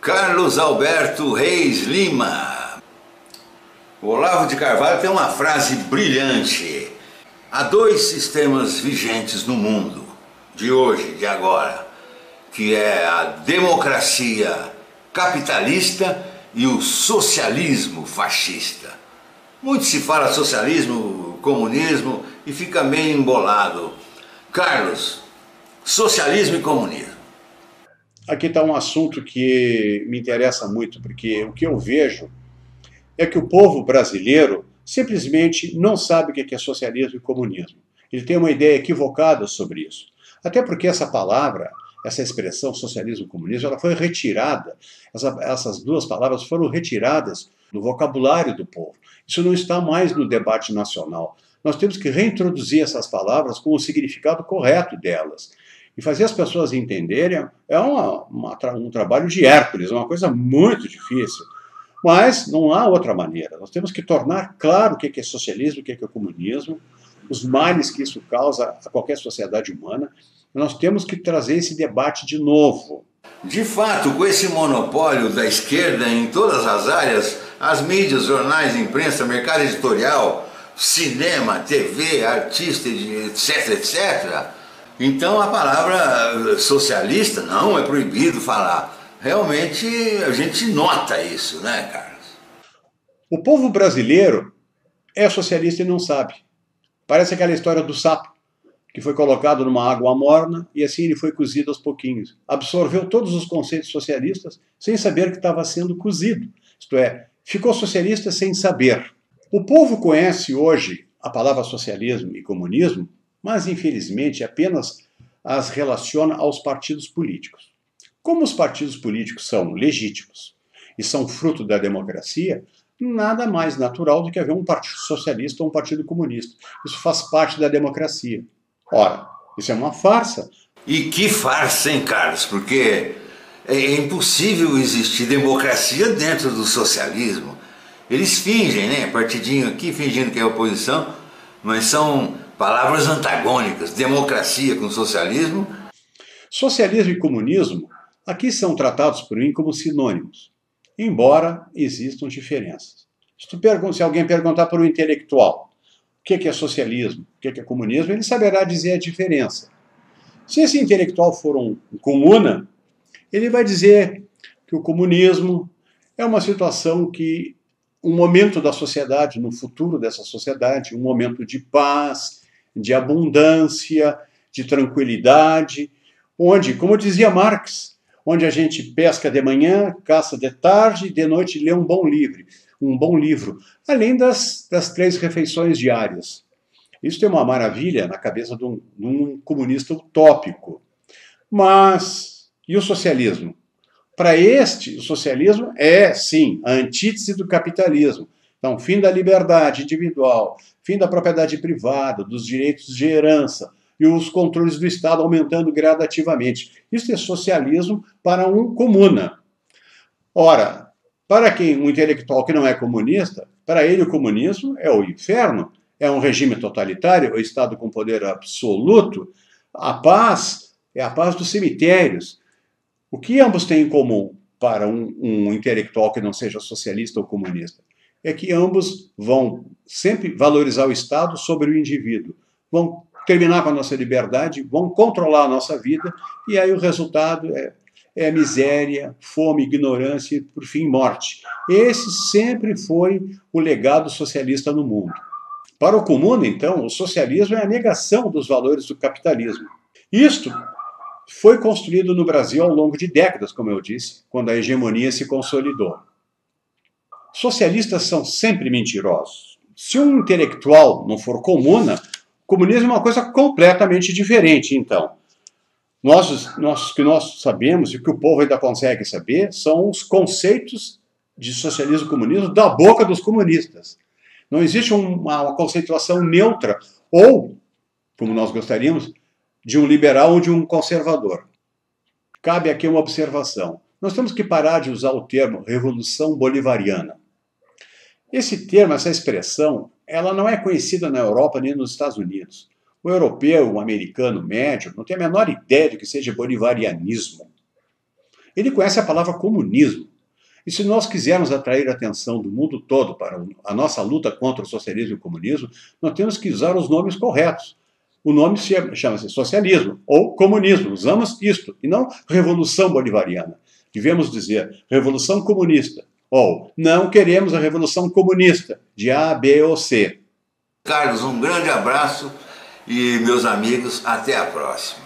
Carlos Alberto Reis Lima. O Olavo de Carvalho tem uma frase brilhante. Há dois sistemas vigentes no mundo, de hoje, de agora, que é a democracia capitalista e o socialismo fascista. Muito se fala socialismo, comunismo e fica meio embolado. Carlos, socialismo e comunismo. Aqui está um assunto que me interessa muito, porque o que eu vejo é que o povo brasileiro simplesmente não sabe o que é socialismo e comunismo. Ele tem uma ideia equivocada sobre isso. Até porque essa palavra, essa expressão socialismo e comunismo, ela foi retirada, essas duas palavras foram retiradas do vocabulário do povo. Isso não está mais no debate nacional. Nós temos que reintroduzir essas palavras com o significado correto delas. E fazer as pessoas entenderem é um trabalho de Hércules, uma coisa muito difícil. Mas não há outra maneira. Nós temos que tornar claro o que é socialismo, o que é comunismo, os males que isso causa a qualquer sociedade humana. Nós temos que trazer esse debate de novo. De fato, com esse monopólio da esquerda em todas as áreas, as mídias, jornais, imprensa, mercado editorial, cinema, TV, artista, etc, etc., então a palavra socialista não é proibido falar. Realmente a gente nota isso, né, Carlos? O povo brasileiro é socialista e não sabe. Parece aquela história do sapo, que foi colocado numa água morna e assim ele foi cozido aos pouquinhos. Absorveu todos os conceitos socialistas sem saber que estava sendo cozido. Isto é, ficou socialista sem saber. O povo conhece hoje a palavra socialismo e comunismo, mas infelizmente apenas as relaciona aos partidos políticos. Como os partidos políticos são legítimos e são fruto da democracia, nada mais natural do que haver um partido socialista ou um partido comunista. Isso faz parte da democracia. Ora, isso é uma farsa. E que farsa, hein, Carlos? Porque é impossível existir democracia dentro do socialismo. Eles fingem, né? Partidinho aqui fingindo que é oposição, mas são palavras antagônicas. Democracia com socialismo. Socialismo e comunismo aqui são tratados por mim como sinônimos, embora existam diferenças. Se alguém perguntar para um intelectual o que é socialismo, o que é comunismo, ele saberá dizer a diferença. Se esse intelectual for um comuna, ele vai dizer que o comunismo é uma situação que, um momento da sociedade, no futuro dessa sociedade, um momento de paz, de abundância, de tranquilidade, onde, como dizia Marx, onde a gente pesca de manhã, caça de tarde e de noite lê um bom livro, além das 3 refeições diárias. Isso é uma maravilha na cabeça de um comunista utópico. Mas, e o socialismo? Para o socialismo é, sim, a antítese do capitalismo. Então, fim da liberdade individual, fim da propriedade privada, dos direitos de herança e os controles do Estado aumentando gradativamente. Isso é socialismo para um comuna. Ora, para quem um intelectual que não é comunista, para ele o comunismo é o inferno, é um regime totalitário, o Estado com poder absoluto. A paz é a paz dos cemitérios. O que ambos têm em comum para um intelectual que não seja socialista ou comunista? É que ambos vão sempre valorizar o Estado sobre o indivíduo, vão terminar com a nossa liberdade, vão controlar a nossa vida, e aí o resultado é miséria, fome, ignorância e, por fim, morte. Esse sempre foi o legado socialista no mundo. Para o comuna, então, o socialismo é a negação dos valores do capitalismo. Isto foi construído no Brasil ao longo de décadas, como eu disse, quando a hegemonia se consolidou. Socialistas são sempre mentirosos. Se um intelectual não for comuna, comunismo é uma coisa completamente diferente, então. O que nós sabemos e o que o povo ainda consegue saber são os conceitos de socialismo e comunismo da boca dos comunistas. Não existe uma conceituação neutra ou, como nós gostaríamos, de um liberal ou de um conservador. Cabe aqui uma observação. Nós temos que parar de usar o termo Revolução Bolivariana. Esse termo, essa expressão, ela não é conhecida na Europa nem nos Estados Unidos. O europeu, o americano médio, não tem a menor ideia de que seja bolivarianismo. Ele conhece a palavra comunismo. E se nós quisermos atrair a atenção do mundo todo para a nossa luta contra o socialismo e o comunismo, nós temos que usar os nomes corretos. O nome chama-se socialismo ou comunismo. Usamos isto, e não revolução bolivariana. Devemos dizer revolução comunista. Ou não queremos a revolução comunista, de A, B ou C. Carlos, um grande abraço e, meus amigos, até a próxima.